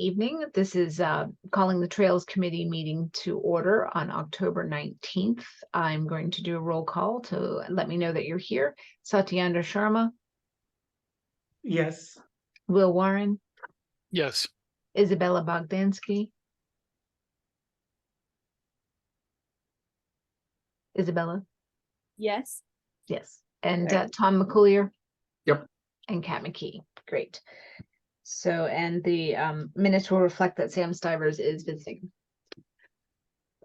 evening. This is calling the Trails Committee meeting to order on October 19th. I'm going to do a roll call to let me know that you're here. Satyendra Sharma, Yes. Will Warren, Yes. Isabella Bogdansky. Isabella? Yes. Yes. And There. Tom McCoolier? Yep. And Kat McKee. Great. So, and the minutes will reflect that Sam Stivers is visiting.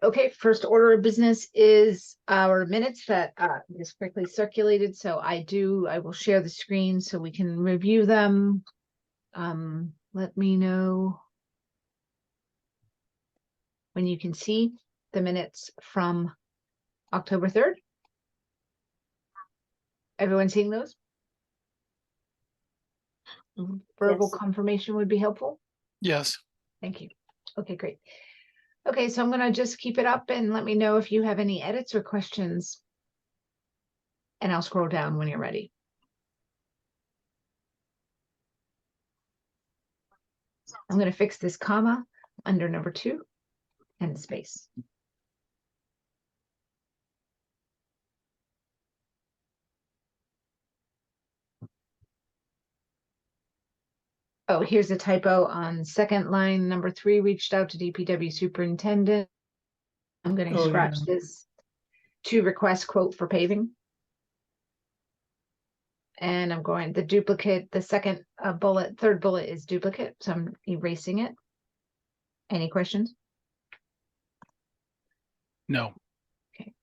Okay, first order of business is our minutes that is quickly circulated. So I will share the screen so we can review them. Let me know when you can see the minutes from October 3rd. Everyone seeing those? Verbal Yes. confirmation would be helpful. Yes. Thank you. Okay, great. Okay, so I'm going to just keep it up and let me know if you have any edits or questions. And I'll scroll down when you're ready. I'm going to fix this comma under number 2 and space. Oh, here's a typo on second line, number 3, reached out to DPW superintendent. I'm going to scratch this to request quote for paving. And I'm going the duplicate, the second bullet, third bullet is duplicate. So I'm erasing it. Any questions? No. Okay.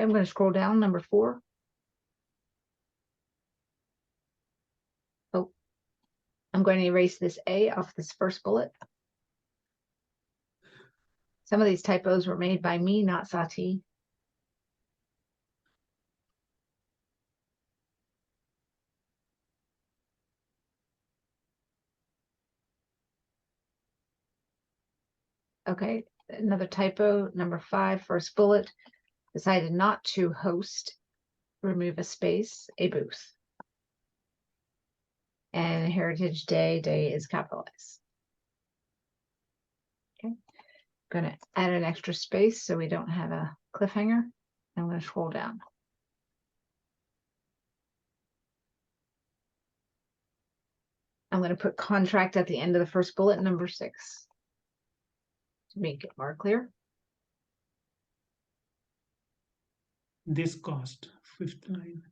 I'm going to scroll down number 4. Oh, I'm going to erase this A off this first bullet. Some of these typos were made by me, not Sati. Okay, another typo, number 5, first bullet, decided not to host, remove a space, a booth. And Heritage Day, day is capitalized. Okay, gonna add an extra space so we don't have a cliffhanger. I'm gonna scroll down. I'm gonna put contract at the end of the first bullet, number 6. To make it more clear. This cost 59.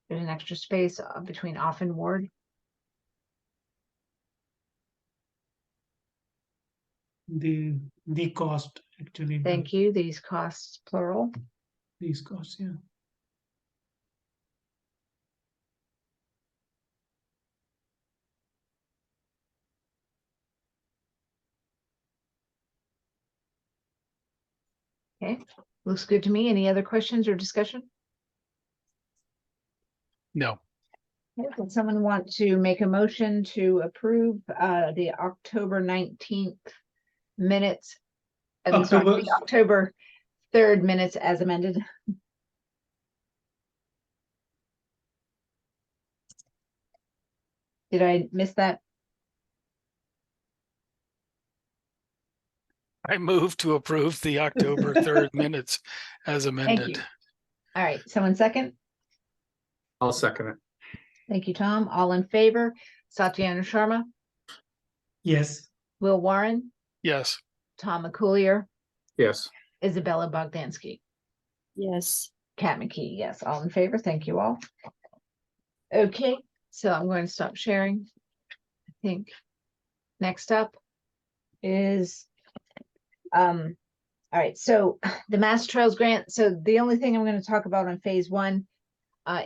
There's an extra space between off and ward. The cost actually. Thank you. These costs plural. These costs, yeah. Okay, looks good to me. Any other questions or discussion? No. Okay, does someone want to make a motion to approve the October 19th minutes? I'm sorry, the October 3rd minutes as amended. Did I miss that? I move to approve the October 3rd minutes as Thank amended. you. All right, someone second? I'll second it. Thank you, Tom. All in favor? Satyendra Sharma, Yes. Will Warren, Yes. Tom McCoolier, Yes. Isabella Bogdansky. Yes. Kat McKee, yes, all in favor. Thank you all. Okay, so I'm going to stop sharing. I think next up is all right, so the Mass Trails grant. So the only thing I'm going to talk about on phase 1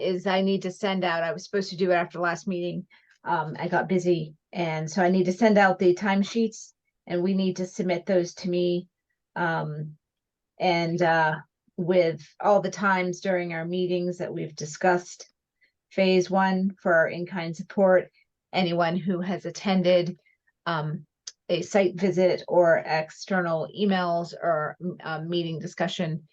is I need to send out, I was supposed to do it after last meeting. I got busy, and so I need to send out the timesheets, and we need to submit those to me. With all the times during our meetings that we've discussed phase 1 for our in-kind support, anyone who has attended a site visit or external emails or meeting discussion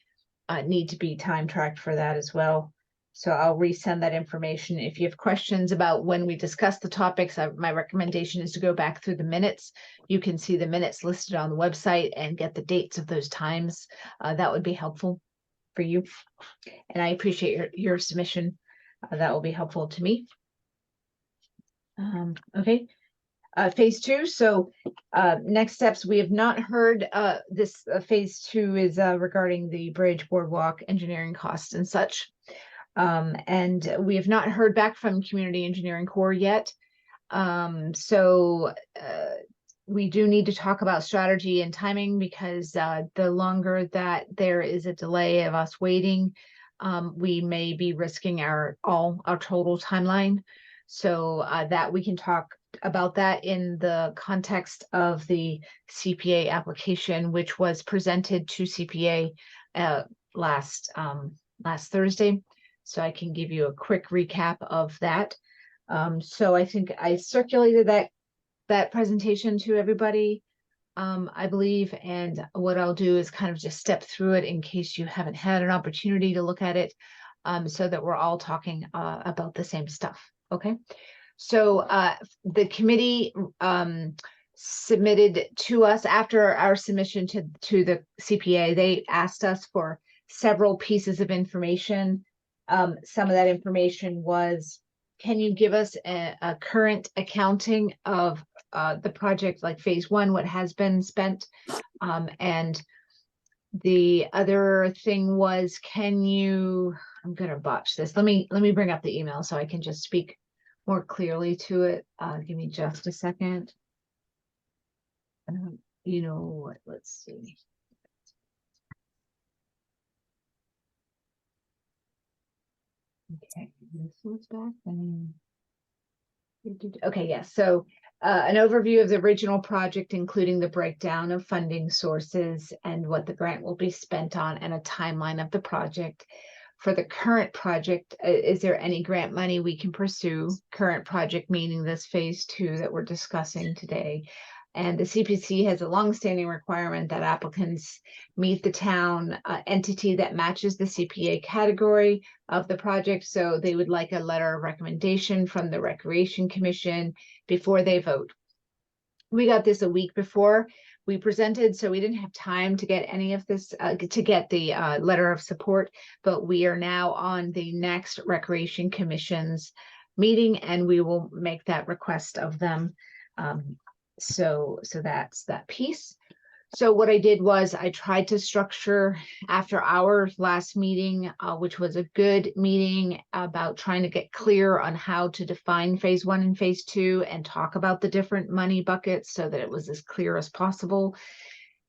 need to be time tracked for that as well. So I'll resend that information. If you have questions about when we discuss the topics, my recommendation is to go back through the minutes. You can see the minutes listed on the website and get the dates of those times. That would be helpful for you. And I appreciate your submission. That will be helpful to me. Okay. Phase 2. So next steps, we have not heard this phase 2 is regarding the bridge, boardwalk, engineering costs and such. And we have not heard back from Community Engineering Corps yet. So we do need to talk about strategy and timing, because the longer that there is a delay of us waiting, we may be risking our total timeline. So that we can talk about that in the context of the CPA application, which was presented to CPA last Thursday. So I can give you a quick recap of that. So I think I circulated that presentation to everybody, I believe, and what I'll do is kind of just step through it in case you haven't had an opportunity to look at it, so that we're all talking about the same stuff. Okay. So the committee submitted to us after our submission to the CPA. They asked us for several pieces of information. Some of that information was, can you give us a current accounting of the project, like phase 1, what has been spent? And the other thing was, can you, I'm going to botch this. Let me bring up the email so I can just speak more clearly to it. Give me just a second. You know what, let's see. Okay, this was back then. Okay, yes. So an overview of the original project, including the breakdown of funding sources and what the grant will be spent on, and a timeline of the project. For the current project, is there any grant money we can pursue? Current project meaning this phase 2 that we're discussing today. And the CPC has a longstanding requirement that applicants meet the town entity that matches the CPA category of the project. So they would like a letter of recommendation from the Recreation Commission before they vote. We got this a week before we presented, so we didn't have time to get any of this, to get the letter of support, but we are now on the next Recreation Commission's meeting, and we will make that request of them. So that's that piece. So what I did was I tried to structure, after our last meeting, which was a good meeting about trying to get clear on how to define phase 1 and phase 2 and talk about the different money buckets so that it was as clear as possible.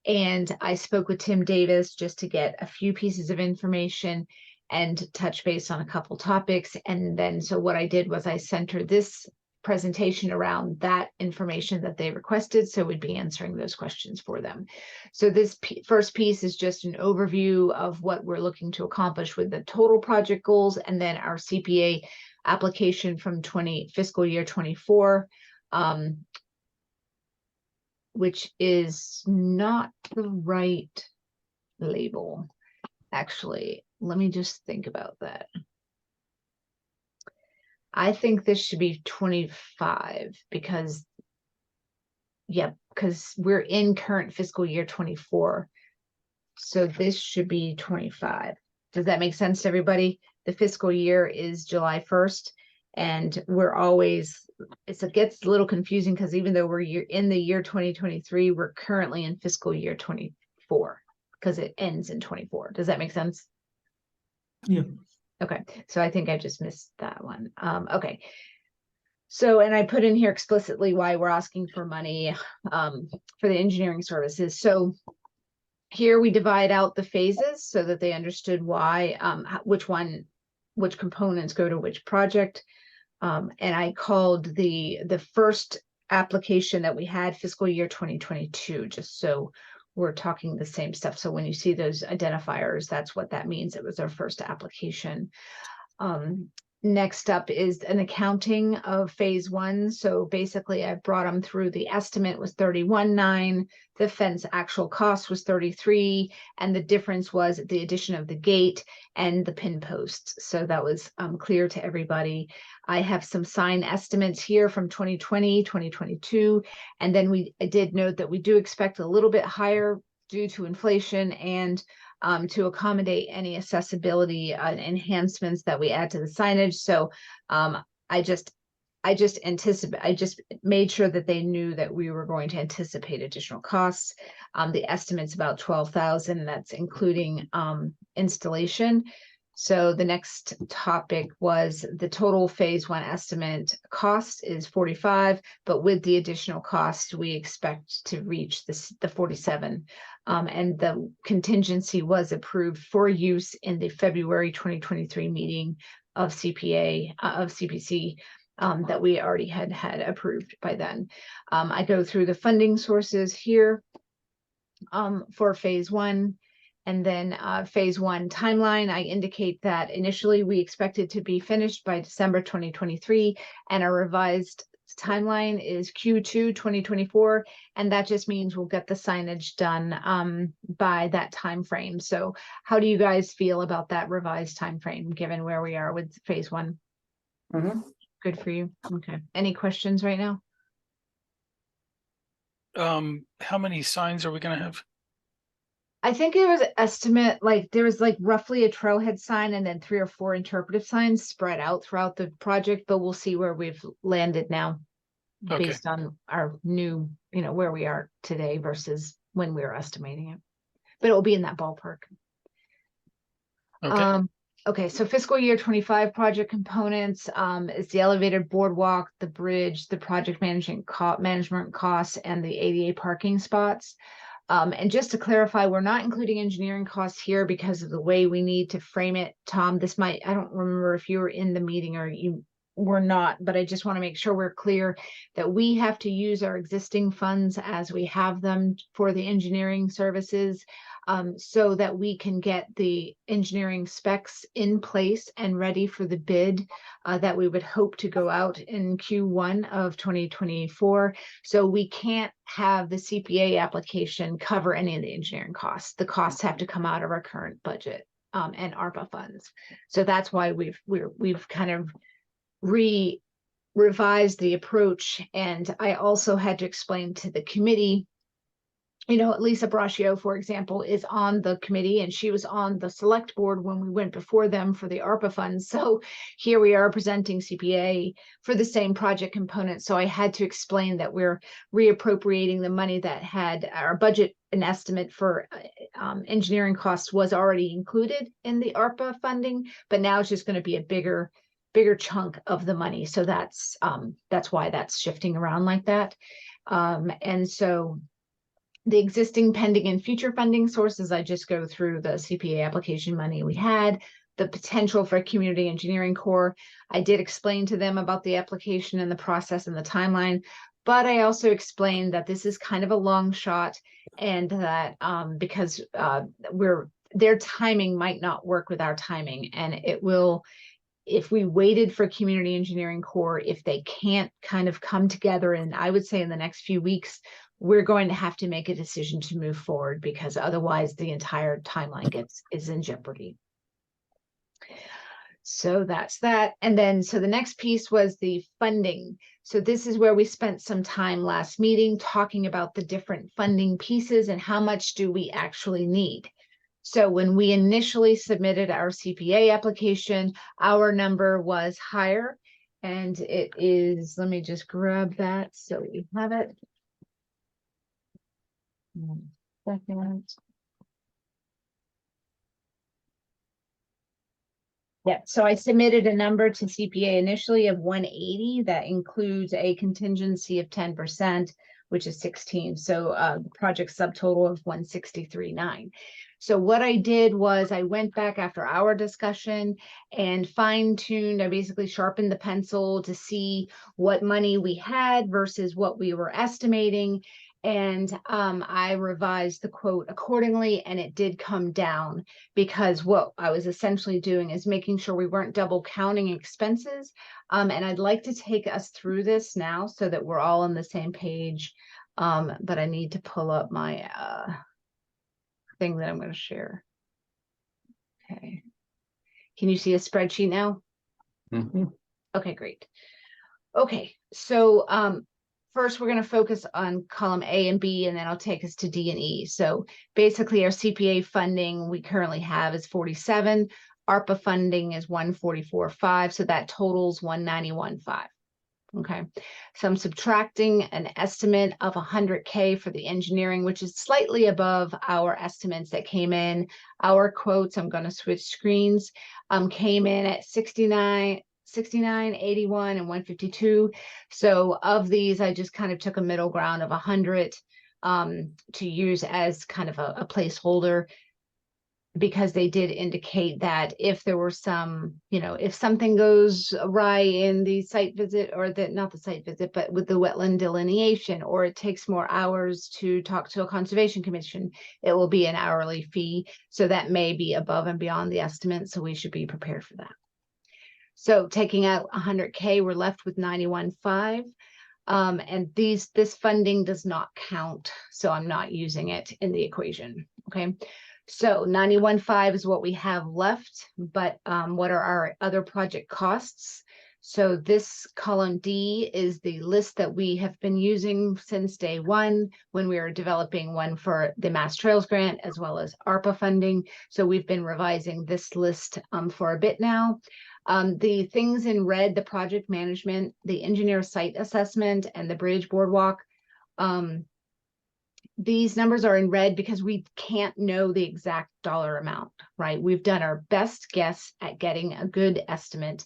And I spoke with Tim Davis just to get a few pieces of information and touch base on a couple topics. And then, so what I did was I centered this presentation around that information that they requested, so we'd be answering those questions for them. So this first piece is just an overview of what we're looking to accomplish with the total project goals, and then our CPA application from fiscal year 24, which is not the right label. Actually, let me just think about that. I think this should be 25 because, yeah, because we're in current fiscal year 24. So this should be 25. Does that make sense to everybody? The fiscal year is July 1st, and we're always, it gets a little confusing because even though we're in the year 2023, we're currently in fiscal year 24 because it ends in 24. Does that make sense? Yeah. Okay, so I think I just missed that one. Okay, so, and I put in here explicitly why we're asking for money for the engineering services. So here we divide out the phases so that they understood why, which components go to which project. And I called the first application that we had fiscal year 2022, just so we're talking the same stuff. So when you see those identifiers, that's what that means. It was our first application. next up is an accounting of phase one. So basically I brought them through. The estimate was 31.9. The fence actual cost was 33. And the difference was the addition of the gate and the pin posts. So that was clear to everybody. I have some sign estimates here from 2020, 2022. And then I did note that we do expect a little bit higher due to inflation and to accommodate any accessibility enhancements that we add to the signage. So I just made sure that they knew that we were going to anticipate additional costs. The estimate's about 12,000. That's including installation. So the next topic was the total phase one estimate cost is 45, but with the additional cost, we expect to reach the 47. And the contingency was approved for use in the February 2023 meeting of CPC that we already had approved by then. I go through the funding sources here for phase one. And then phase one timeline, I indicate that initially we expected to be finished by December 2023, and our revised timeline is Q2 2024, and that just means we'll get the signage done by that time frame. So how do you guys feel about that revised time frame, given where we are with phase one? Good for you. Okay. Any questions right now? How many signs are we gonna have? I think it was estimate, like there was like roughly a trailhead sign and then 3 or 4 interpretive signs spread out throughout the project, but we'll see where we've landed now Okay. based on our new, where we are today versus when we were estimating it. But it will be in that ballpark. Okay. Okay, so fiscal year 25 project components is the elevated boardwalk, the bridge, the project management costs, and the ADA parking spots. And just to clarify, we're not including engineering costs here because of the way we need to frame it. Tom, I don't remember if you were in the meeting or you were not, but I just want to make sure we're clear that we have to use our existing funds as we have them for the engineering services, so that we can get the engineering specs in place and ready for the bid that we would hope to go out in Q1 of 2024. So we can't have the CPA application cover any of the engineering costs. The costs have to come out of our current budget and ARPA funds. So that's why we've kind of revised the approach. And I also had to explain to the committee, Lisa Braccio, for example, is on the committee and she was on the select board when we went before them for the ARPA funds. So here we are presenting CPA for the same project component. So I had to explain that we're reappropriating the money that had our budget. An estimate for engineering costs was already included in the ARPA funding, but now it's just going to be a bigger chunk of the money. So that's why that's shifting around like that. And so the existing pending and future funding sources, I just go through the CPA application money we had, the potential for Community Engineering Corps. I did explain to them about the application and the process and the timeline, but I also explained that this is kind of a long shot and that because their timing might not work with our timing, and it will, if we waited for Community Engineering Corps, if they can't kind of come together, and I would say in the next few weeks, we're going to have to make a decision to move forward because otherwise the entire timeline is in jeopardy. So that's that. And then, so the next piece was the funding. So this is where we spent some time last meeting talking about the different funding pieces and how much do we actually need. So when we initially submitted our CPA application, our number was higher, and it is, let me just grab that so we have it. 1 second. Yeah, so I submitted a number to CPA initially of 180. That includes a contingency of 10%, which is 16. So the project subtotal of 163.9. So what I did was I went back after our discussion and fine-tuned. I basically sharpened the pencil to see what money we had versus what we were estimating. And I revised the quote accordingly, and it did come down because what I was essentially doing is making sure we weren't double counting expenses. And I'd like to take us through this now so that we're all on the same page. But I need to pull up my thing that I'm going to share. Okay. Can you see a spreadsheet now? Mhm. Okay, great. Okay, so first we're going to focus on column A and B, and then I'll take us to D and E. So basically our CPA funding we currently have is 47. ARPA funding is 144.5, so that totals 191.5. Okay, so I'm subtracting an estimate of 100K for the engineering, which is slightly above our estimates that came in. Our quotes, I'm going to switch screens, came in at 69, 81, and 152. So of these, I just kind of took a middle ground of 100 to use as kind of a placeholder, because they did indicate that if there were some, if something goes awry in the site visit, or not the site visit, but with the wetland delineation, or it takes more hours to talk to a conservation commission, it will be an hourly fee. So that may be above and beyond the estimate. So we should be prepared for that. So taking out 100K, we're left with 91.5. And this funding does not count, so I'm not using it in the equation. Okay. So 91.5 is what we have left, but what are our other project costs? So this column D is the list that we have been using since day one when we were developing one for the Mass Trails Grant as well as ARPA funding. So we've been revising this list for a bit now. The things in red, the project management, the engineer site assessment, and the bridge boardwalk, these numbers are in red because we can't know the exact dollar amount, right? We've done our best guess at getting a good estimate.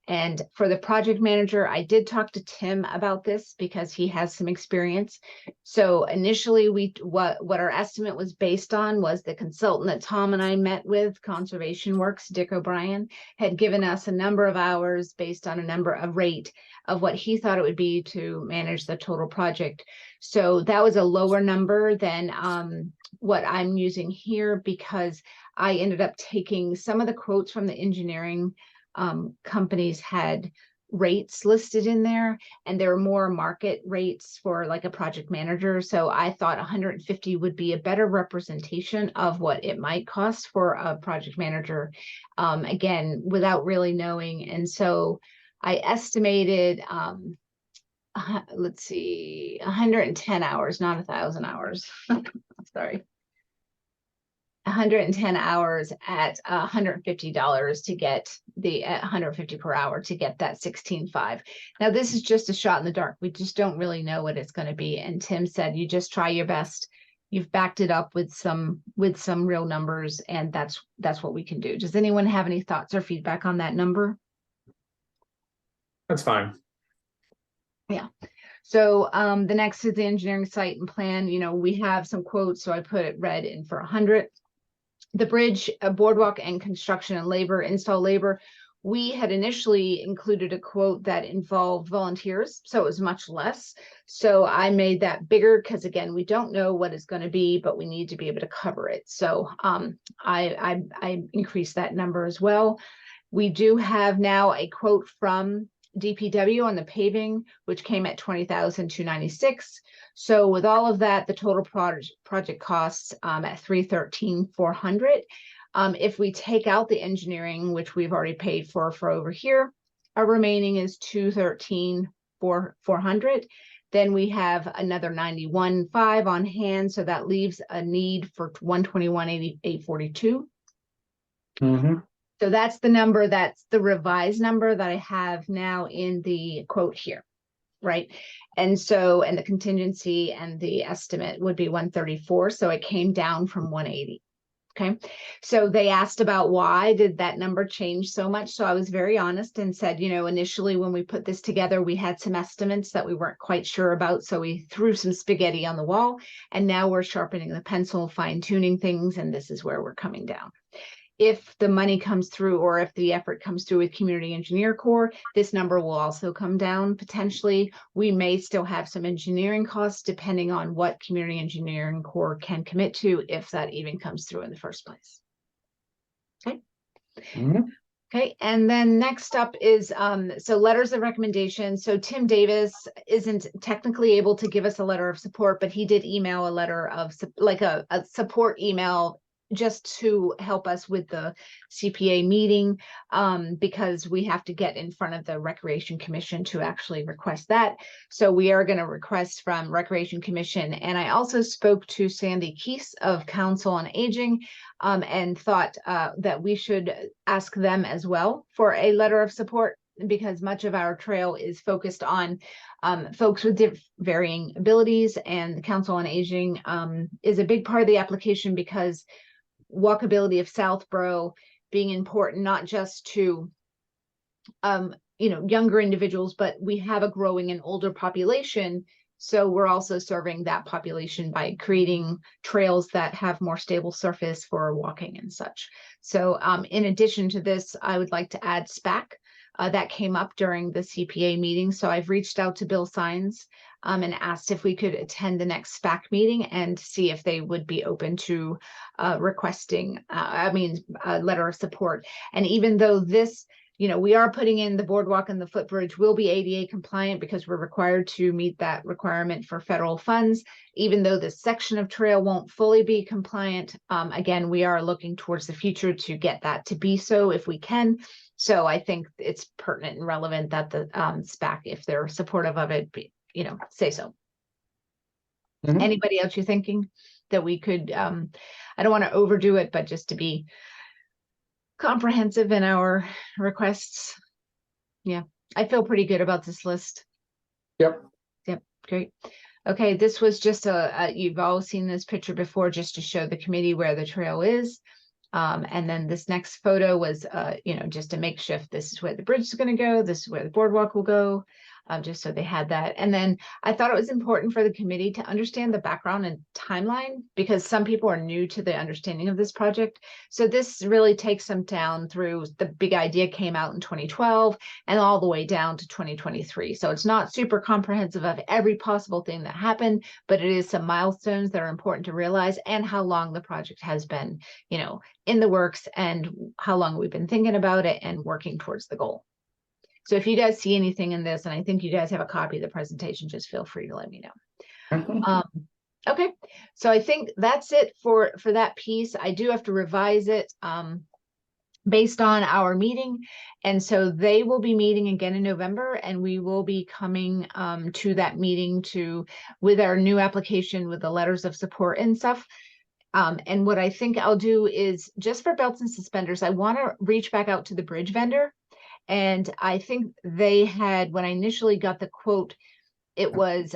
And for the project manager, I did talk to Tim about this because he has some experience. So initially, what our estimate was based on was the consultant that Tom and I met with, Conservation Works, Dick O'Brien, had given us a number of hours based on a number of rate of what he thought it would be to manage the total project. So that was a lower number than what I'm using here, because I ended up taking some of the quotes from the engineering companies had rates listed in there, and there were more market rates for like a project manager. So I thought 150 would be a better representation of what it might cost for a project manager, again, without really knowing. And so I estimated, let's see, 110 hours, not 1,000 hours. Sorry. 110 hours at $150 to get the 150 per hour to get that 16.5. Now this is just a shot in the dark. We just don't really know what it's going to be. And Tim said, you just try your best. You've backed it up with some real numbers, and that's what we can do. Does anyone have any thoughts or feedback on that number? That's fine. Yeah. So the next is the engineering site and plan. We have some quotes, so I put it red in for 100. The bridge, boardwalk, and construction and labor, install labor, we had initially included a quote that involved volunteers, so it was much less. So I made that bigger because, again, we don't know what it's going to be, but we need to be able to cover it. So I increased that number as well. We do have now a quote from DPW on the paving, which came at $20,296. So with all of that, the total project costs at $313,400. If we take out the engineering, which we've already paid for over here, our remaining is $213,400. Then we have another $91,500 on hand, so that leaves a need for $121,842. Mm-hmm. So that's the number, that's the revised number that I have now in the quote here, right? And so, and the contingency and the estimate would be 134. So it came down from 180. Okay. So they asked about why did that number change so much? So I was very honest and said, initially when we put this together, we had some estimates that we weren't quite sure about. So we threw some spaghetti on the wall, and now we're sharpening the pencil, fine tuning things. And this is where we're coming down. if the money comes through or if the effort comes through with Community Engineer Corps, this number will also come down potentially. We may still have some engineering costs depending on what Community Engineering Corps can commit to, if that even comes through in the first place. Mhm. Okay, and then next up is so letters of recommendation. So Tim Davis isn't technically able to give us a letter of support, but he did email a letter of like a support email just to help us with the CPA meeting, because we have to get in front of the Recreation Commission to actually request that. So we are going to request from Recreation Commission. And I also spoke to Sandy Keese of Council on Aging, and thought that we should ask them as well for a letter of support, because much of our trail is focused on folks with varying abilities, and the Council on Aging is a big part of the application, because walkability of Southborough being important, not just to younger individuals, but we have a growing and older population. So we're also serving that population by creating trails that have more stable surface for walking and such. So in addition to this, I would like to add SPAC. That came up during the CPA meeting. So I've reached out to Bill Sines and asked if we could attend the next SPAC meeting and see if they would be open to requesting, a letter of support. And even though this, we are putting in the boardwalk and the footbridge will be ADA compliant, because we're required to meet that requirement for federal funds. Even though this section of trail won't fully be compliant, again, we are looking towards the future to get that to be so if we can. So I think it's pertinent and relevant that the SPAC, if they're supportive of it, say so. Mhm. Anybody else you're thinking that we could, I don't want to overdo it, but just to be comprehensive in our requests. Yeah, I feel pretty good about this list. Yep. Yep, great. Okay, this was just you've all seen this picture before, just to show the committee where the trail is. And then this next photo was, just a makeshift. This is where the bridge is going to go. This is where the boardwalk will go. Just so they had that. And then I thought it was important for the committee to understand the background and timeline, because some people are new to the understanding of this project. So this really takes them down through the big idea came out in 2012 and all the way down to 2023. So it's not super comprehensive of every possible thing that happened, but it is some milestones that are important to realize, and how long the project has been, in the works, and how long we've been thinking about it and working towards the goal. So if you guys see anything in this, and I think you guys have a copy of the presentation, just feel free to let me know. Mhm. Okay, so I think that's it for that piece. I do have to revise it based on our meeting. And so they will be meeting again in November, and we will be coming to that meeting with our new application with the letters of support and stuff. And what I think I'll do is, just for belts and suspenders, I want to reach back out to the bridge vendor. And I think they had, when I initially got the quote, it was,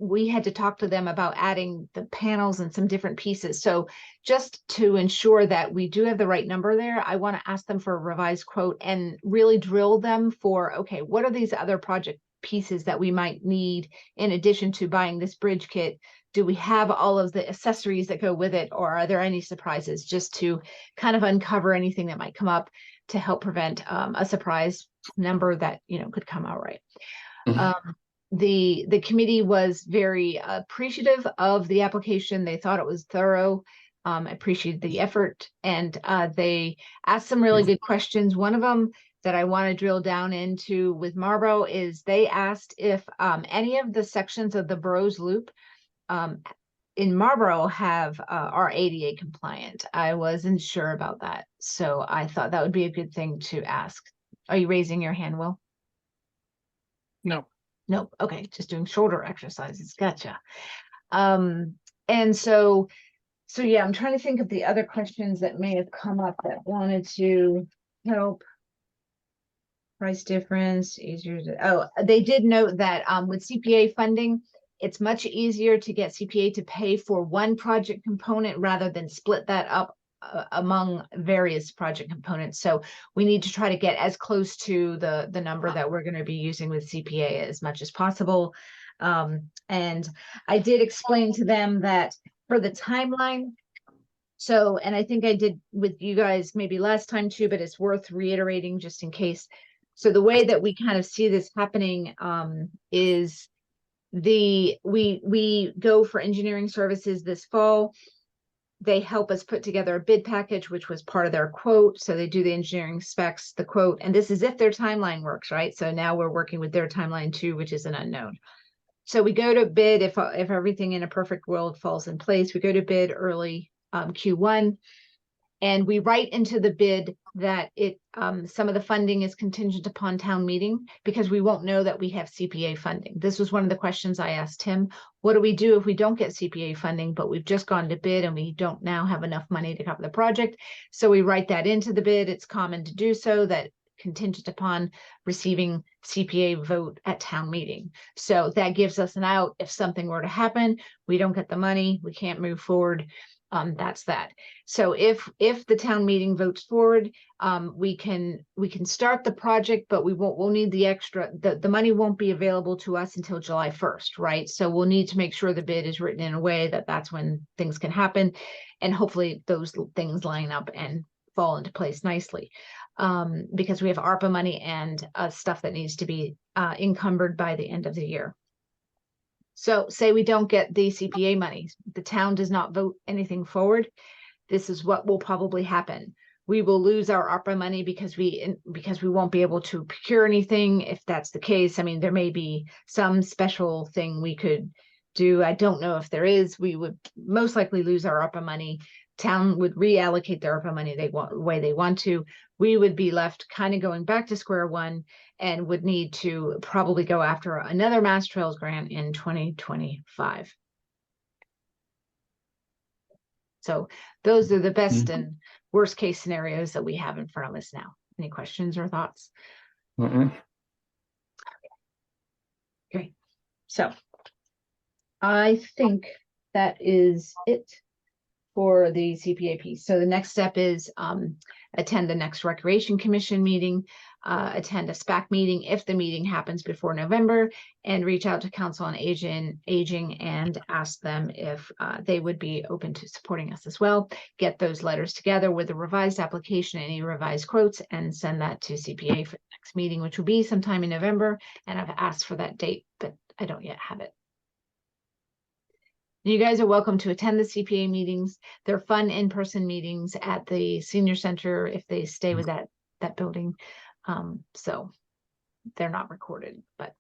we had to talk to them about adding the panels and some different pieces. So just to ensure that we do have the right number there, I want to ask them for a revised quote and really drill them for, okay, what are these other project pieces that we might need in addition to buying this bridge kit? Do we have all of the accessories that go with it, or are there any surprises, just to kind of uncover anything that might come up to help prevent a surprise number that could come out right. Mhm. The committee was very appreciative of the application. They thought it was thorough. Appreciated the effort, and they asked some really good questions. One of them that I want to drill down into with Marlboro is, they asked if any of the sections of the Burroughs Loop in Marlboro are ADA compliant. I wasn't sure about that, so I thought that would be a good thing to ask. Are you raising your hand, Will? No. Nope. Okay, just doing shoulder exercises. Gotcha. And so yeah, I'm trying to think of the other questions that may have come up that wanted to help. Price difference, easier to, they did note that with CPA funding, it's much easier to get CPA to pay for one project component rather than split that up among various project components. So we need to try to get as close to the number that we're going to be using with CPA as much as possible. And I did explain to them that for the timeline, So, and I think I did with you guys maybe last time too, but it's worth reiterating just in case. So the way that we kind of see this happening is we go for engineering services this fall. They help us put together a bid package, which was part of their quote. So they do the engineering specs, the quote, and this is if their timeline works, right? So now we're working with their timeline too, which is an unknown. So we go to bid if everything in a perfect world falls in place, we go to bid early Q1. And we write into the bid that some of the funding is contingent upon town meeting because we won't know that we have CPA funding. This was one of the questions I asked him. What do we do if we don't get CPA funding, but we've just gone to bid and we don't now have enough money to cover the project? So we write that into the bid. It's common to do so, that contingent upon receiving CPA vote at town meeting. So that gives us an out. If something were to happen, we don't get the money, we can't move forward. That's that. So if the town meeting votes forward, we can start the project, but we'll need the extra, the money won't be available to us until July 1st, right? So we'll need to make sure the bid is written in a way that that's when things can happen. And hopefully those things line up and fall into place nicely. Because we have ARPA money and stuff that needs to be encumbered by the end of the year. So say we don't get the CPA money, the town does not vote anything forward. This is what will probably happen. We will lose our ARPA money because we won't be able to procure anything. If that's the case, I mean, there may be some special thing we could do. I don't know if there is. We would most likely lose our ARPA money. Town would reallocate their ARPA money the way they want to. We would be left kind of going back to square one and would need to probably go after another Mass Trails grant in 2025. So those are the best and worst case scenarios that we have in front of us now. Any questions or thoughts? Okay, so I think that is it for the CPA piece. So the next step is attend the next Recreation Commission meeting, attend a SPAC meeting if the meeting happens before November, and reach out to Council on Aging and ask them if they would be open to supporting us as well. Get those letters together with a revised application, any revised quotes, and send that to CPA for the next meeting, which will be sometime in November. And I've asked for that date, but I don't yet have it. You guys are welcome to attend the CPA meetings. They're fun in-person meetings at the senior center if they stay with that building. So they're not recorded, but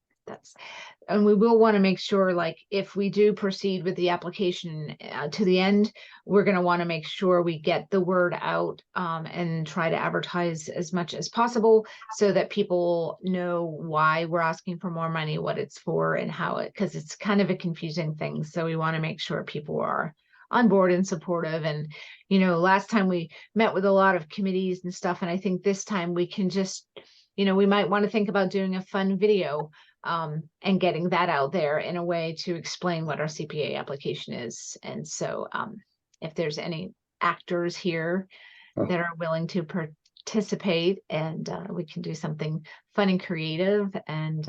and we will want to make sure, like, if we do proceed with the application to the end, we're going to want to make sure we get the word out and try to advertise as much as possible so that people know why we're asking for more money, what it's for, and how it, because it's kind of a confusing thing. So we want to make sure people are on board and supportive. And, you know, last time we met with a lot of committees and stuff, and I think this time we can just, you know, we might want to think about doing a fun video and getting that out there in a way to explain what our CPA application is. And so if there's any actors here that are willing to participate, and we can do something fun and creative and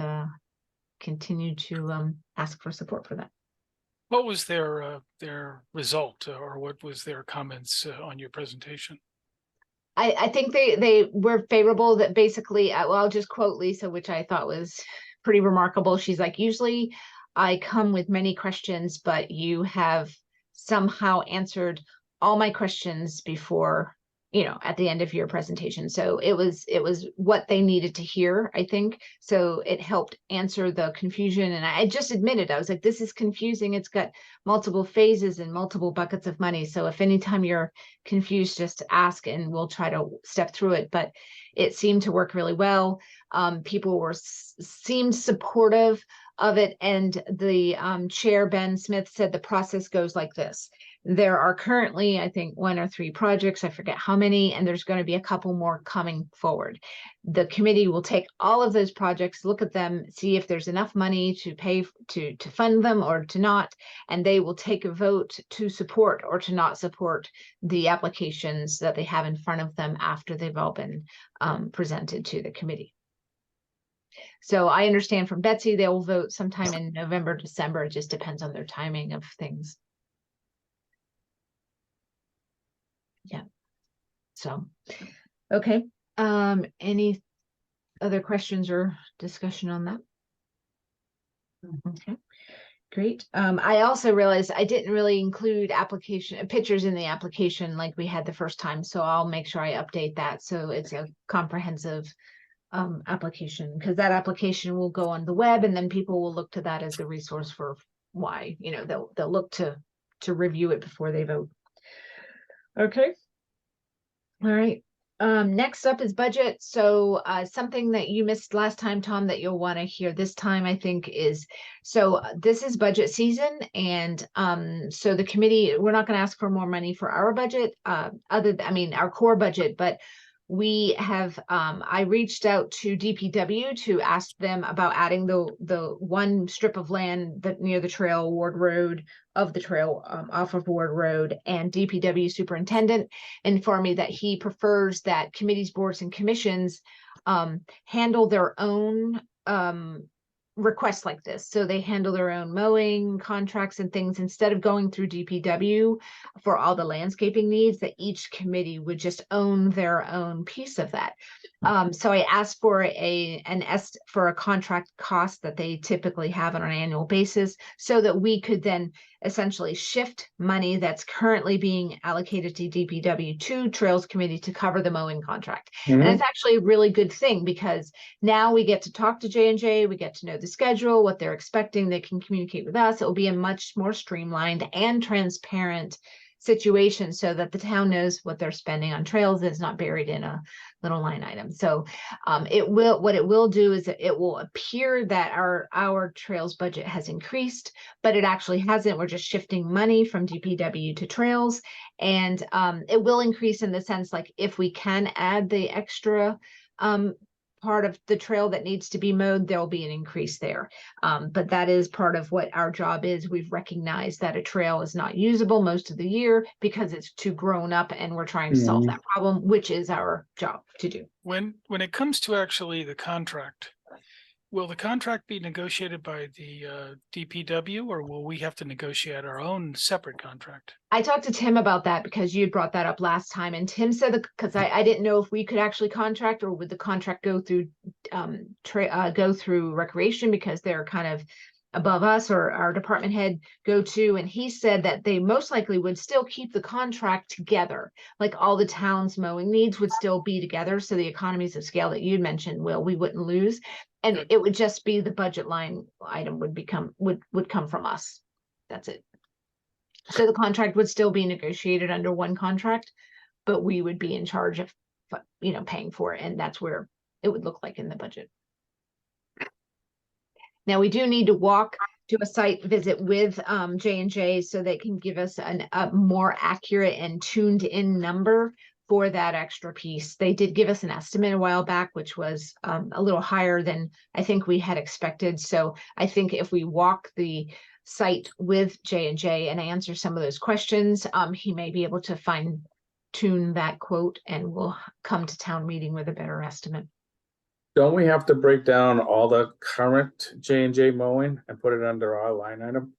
continue to ask for support for that. What was their result, or what was their comments on your presentation? I think they were favorable. That basically, well, I'll just quote Lisa, which I thought was pretty remarkable. She's like, usually I come with many questions, but you have somehow answered all my questions before, you know, at the end of your presentation. So it was what they needed to hear, I think. So it helped answer the confusion. And I just admitted, I was like, this is confusing. It's got multiple phases and multiple buckets of money. So if anytime you're confused, just ask and we'll try to step through it. But it seemed to work really well. People seemed supportive of it. And the chair, Ben Smith, said the process goes like this. There are currently, I think, 1 or 3 projects, I forget how many, and there's going to be a couple more coming forward. The committee will take all of those projects, look at them, see if there's enough money to pay to fund them or to not, and they will take a vote to support or to not support the applications that they have in front of them after they've all been presented to the committee. So I understand from Betsy, they will vote sometime in November, December. It just depends on their timing of things. So, okay, any other questions or discussion on that? Okay, great. I also realized I didn't really include pictures in the application like we had the first time, so I'll make sure I update that so it's a comprehensive application, because that application will go on the web and then people will look to that as the resource for why, they'll look to review it before they vote. Okay. All right. Next up is budget. So something that you missed last time, Tom, that you'll want to hear this time, I think, is this is budget season. And so the committee, we're not going to ask for more money for our budget, our core budget, but we have, I reached out to DPW to ask them about adding the one strip of land that near the trail, Ward Road, of the trail off of Ward Road, and DPW superintendent informed me that he prefers that committees, boards, and commissions handle their own requests like this. So they handle their own mowing contracts and things instead of going through DPW for all the landscaping needs, that each committee would just own their own piece of that. So I asked for for a contract cost that they typically have on an annual basis so that we could then essentially shift money that's currently being allocated to DPW to Trails Committee to cover the mowing contract. And it's actually a really good thing because now we get to talk to J&J, we get to know the schedule, what they're expecting, they can communicate with us. It will be a much more streamlined and transparent situation so that the town knows what they're spending on trails is not buried in a little line item. So what it will do is it will appear that our trails budget has increased, but it actually hasn't. We're just shifting money from DPW to trails, and it will increase in the sense, like, if we can add the extra part of the trail that needs to be mowed, there'll be an increase there. But that is part of what our job is. We've recognized that a trail is not usable most of the year because it's too grown up, and we're trying to solve that problem, which is our job to do. When it comes to actually the contract, will the contract be negotiated by the DPW, or will we have to negotiate our own separate contract? I talked to Tim about that because you brought that up last time, and Tim said because I didn't know if we could actually contract, or would the contract go through recreation because they're kind of above us, or our department head go to, and he said that they most likely would still keep the contract together, like all the town's mowing needs would still be together, so the economies of scale that you'd mentioned, we wouldn't lose, and it would just be the budget line item would come from us. That's it. So the contract would still be negotiated under one contract, but we would be in charge of, paying for it. And that's where it would look like in the budget. Now we do need to walk to a site visit with J&J so they can give us a more accurate and tuned in number for that extra piece. They did give us an estimate a while back, which was a little higher than I think we had expected. So I think if we walk the site with J&J and answer some of those questions, he may be able to fine tune that quote, and we'll come to town meeting with a better estimate. Don't we have to break down all the current J&J mowing and put it under our line item?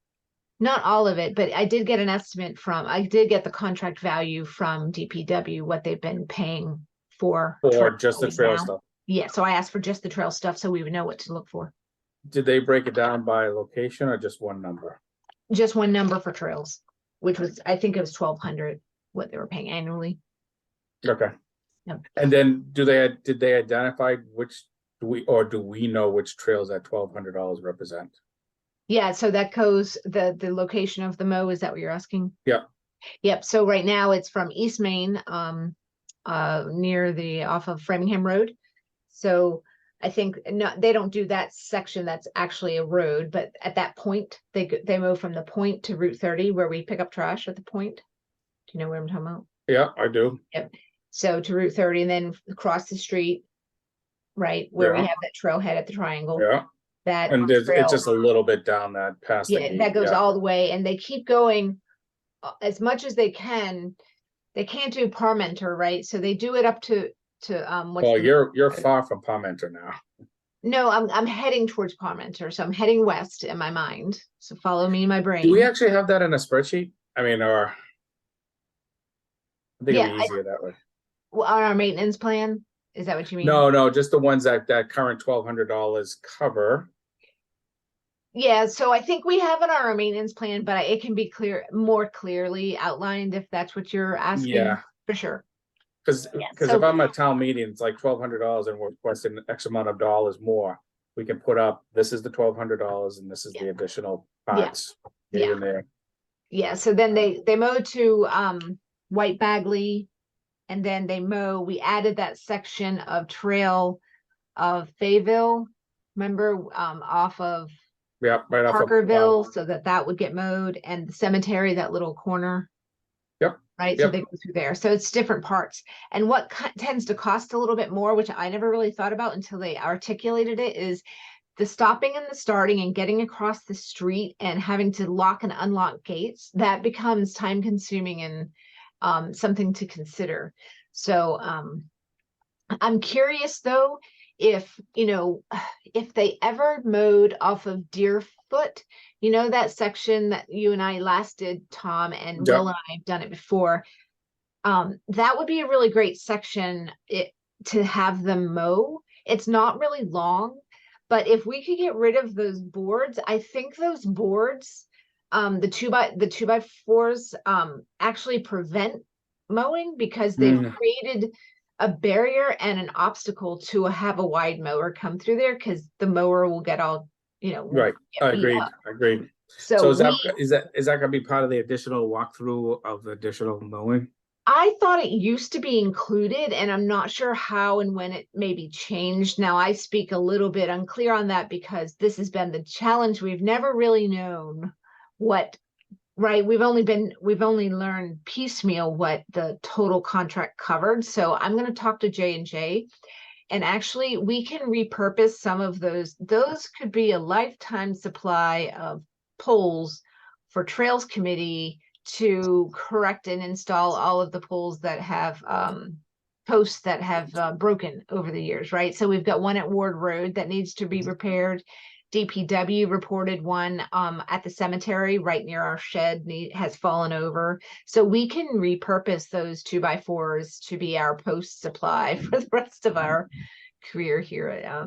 Not all of it, but I did get an estimate I did get the contract value from DPW, what they've been paying for just the trail stuff. Yeah, so I asked for just the trail stuff so we would know what to look for. Did they break it down by location or just one number? Just one number for trails, which was, I think it was $1,200 what they were paying annually. Okay. Yep. And then did they identify do we know which trails that $1,200 represent? Yeah, so that goes the location of the mow. Is that what you're asking? Yeah. Yep. So right now it's from East Main, near off of Framingham Road. So I think they don't do that section that's actually a road, but at that point they move from the point to Route 30 where we pick up trash at the point. Do you know where I'm talking about? Yeah, I do. Yep. So to Route 30 and then across the street, right where we have that trailhead at the triangle. Yeah. That And it's just a little bit down that past. Yeah, that goes all the way, and they keep going as much as they can. They can't do Parmenter, right? So they do it up to well, you're far from Parmenter now. No, I'm heading towards Parmenter, so I'm heading west in my mind. So follow me in my brain. Do we actually have that in a spreadsheet? I mean, or I think it'd be easier that way. On our maintenance plan? Is that what you mean? No, just the ones that current $1,200 cover. Yeah, so I think we have it on our maintenance plan, but it can be more clearly outlined if that's what you're asking. Yeah. For sure. Because Yeah, if so- I'm at town meeting, it's like $1,200 and we're requesting X amount of dollars more. We can put up, this is the $1,200 and this is the additional parts. Yeah. here and there. Yeah, so then they mow to White Bagley, and then we added that section of trail of Fayville, remember, off of Yeah, right off of. Parkerville, so that would get mowed, and the cemetery, that little corner. Yep, Right, so yep. they go through there, so it's different parts. And what tends to cost a little bit more, which I never really thought about until they articulated it, is the stopping and the starting and getting across the street and having to lock and unlock gates. That becomes time consuming and something to consider. So I'm curious though, if if they ever mowed off of Deerfoot, that section that you and I last did, Tom, and Yep. Will and I have done it before. That would be a really great section to have them mow. It's not really long, but if we could get rid of those boards, I think those boards, the 2x4s, actually prevent mowing, because they've created a barrier and an obstacle to have a wide mower come through there, because the mower will get all, Right, get beat agreed, up. agreed. So So is that gonna be part of the additional walkthrough of the additional mowing? I thought it used to be included, and I'm not sure how and when it maybe changed. Now I speak a little bit unclear on that, because this has been the challenge. We've never really known what, right? We've only learned piecemeal what the total contract covered. So I'm going to talk to J&J, and actually we can repurpose some of those. Those could be a lifetime supply of poles for Trails Committee to correct and install all of the poles that have posts that have broken over the years, right? So we've got one at Ward Road that needs to be repaired. DPW reported one at the cemetery right near our shed has fallen over. So we can repurpose those 2x4s to be our post supply for the rest of our career here at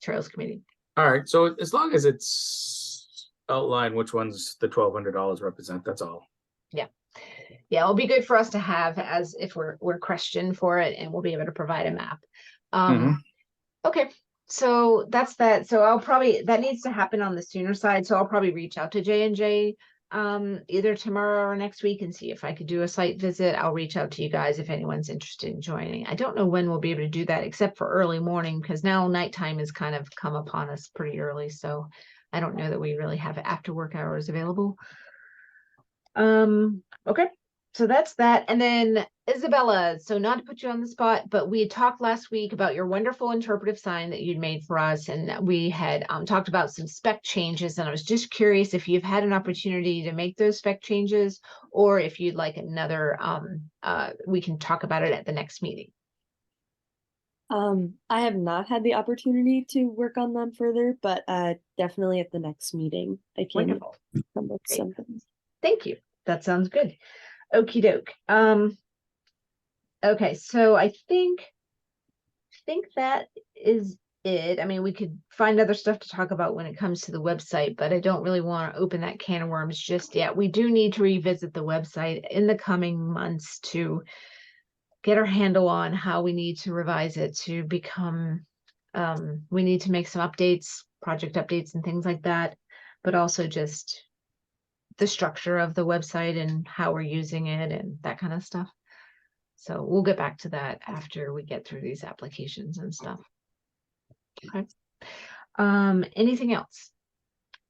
Trails Committee. All right, so as long as it's outlined which ones the $1,200 represent, that's all. Yeah, it'll be good for us to have as if we're questioned for it, and we'll be able to provide a map. Okay, so that's that. So that needs to happen on the sooner side. So I'll probably reach out to J&J either tomorrow or next week and see if I could do a site visit. I'll reach out to you guys if anyone's interested in joining. I don't know when we'll be able to do that, except for early morning, because now nighttime has kind of come upon us pretty early. So I don't know that we really have after work hours available. Okay. So that's that. And then Isabella, so not to put you on the spot, but we had talked last week about your wonderful interpretive sign that you'd made for us. And we had talked about some spec changes. And I was just curious if you've had an opportunity to make those spec changes, or if you'd like another, we can talk about it at the next meeting. I have not had the opportunity to work on them further, but definitely at the next meeting I can Wonderful. come up with Great. something. Thank you. That sounds good. Okie doke. Okay, so I think that is it. I mean, we could find other stuff to talk about when it comes to the website, but I don't really want to open that can of worms just yet. We do need to revisit the website in the coming months to get our handle on how we need to revise it to become, we need to make some updates, project updates and things like that, but also just the structure of the website and how we're using it and that kind of stuff. So we'll get back to that after we get through these applications and stuff. Okay. Anything else?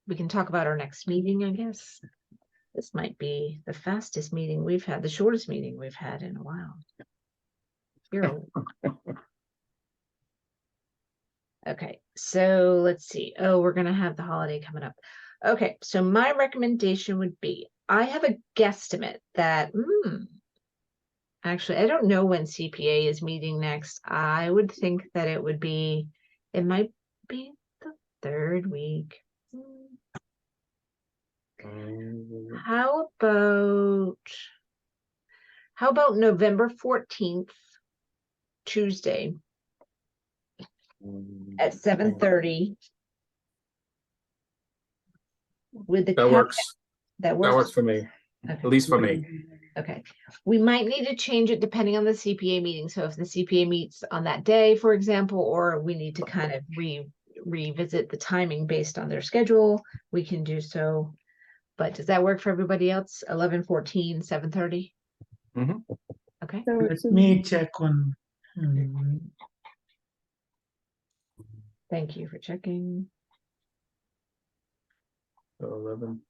We can talk about our next meeting, I guess. This might be the fastest meeting we've had, the shortest meeting we've had in a while. Okay, so let's see. Oh, we're gonna have the holiday coming up. Okay, so my recommendation would be, I have a guesstimate that, actually, I don't know when CPA is meeting next. I would think that it might be the third week. How about November 14th? Tuesday at 7:30. With the That caveat- works. That That works. works for me, Okay. at least for me. Okay, we might need to change it depending on the CPA meeting. So if the CPA meets on that day, for example, or we need to kind of revisit the timing based on their schedule, we can do so. But does that work for everybody else? 11:14, 7:30? Mhm. Okay, That Let works for me me. check on. thank you for checking. So 11.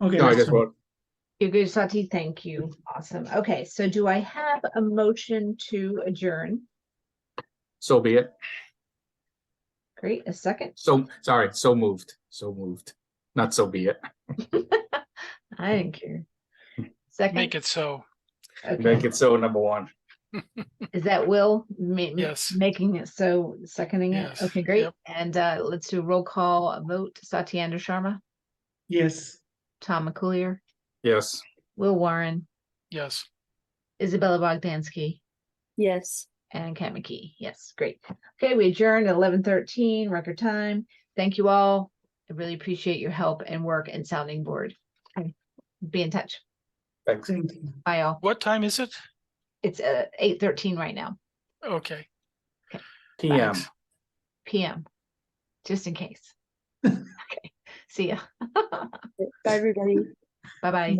Okay. No, I that's just fine. wrote, You're good, Sati. Thank you. Awesome. Okay, so do I have a motion to adjourn? so be it. Great, a second. So, sorry, so moved, not so be it. I didn't care. Second, Make it so. okay. Make it so, number one. Is that Will Yes. making it so, seconding it? Yes, Okay, great. yep. And let's do a roll call a vote. Satyendra Sharma, Yes. Tom McCoolier, Yes. Will Warren, Yes. Isabella Bogdansky, Yes. and Kat McKee. Yes, great. Okay, we adjourned at 11:13, record time. Thank you all. I really appreciate your help and work and sounding board. Okay, be in touch. Thanks. Thank you. Bye all. What time is it? It's 8:13 right now, Okay. PM. Thanks. PM, just in case. Okay, see ya. Bye, everybody. Bye-bye.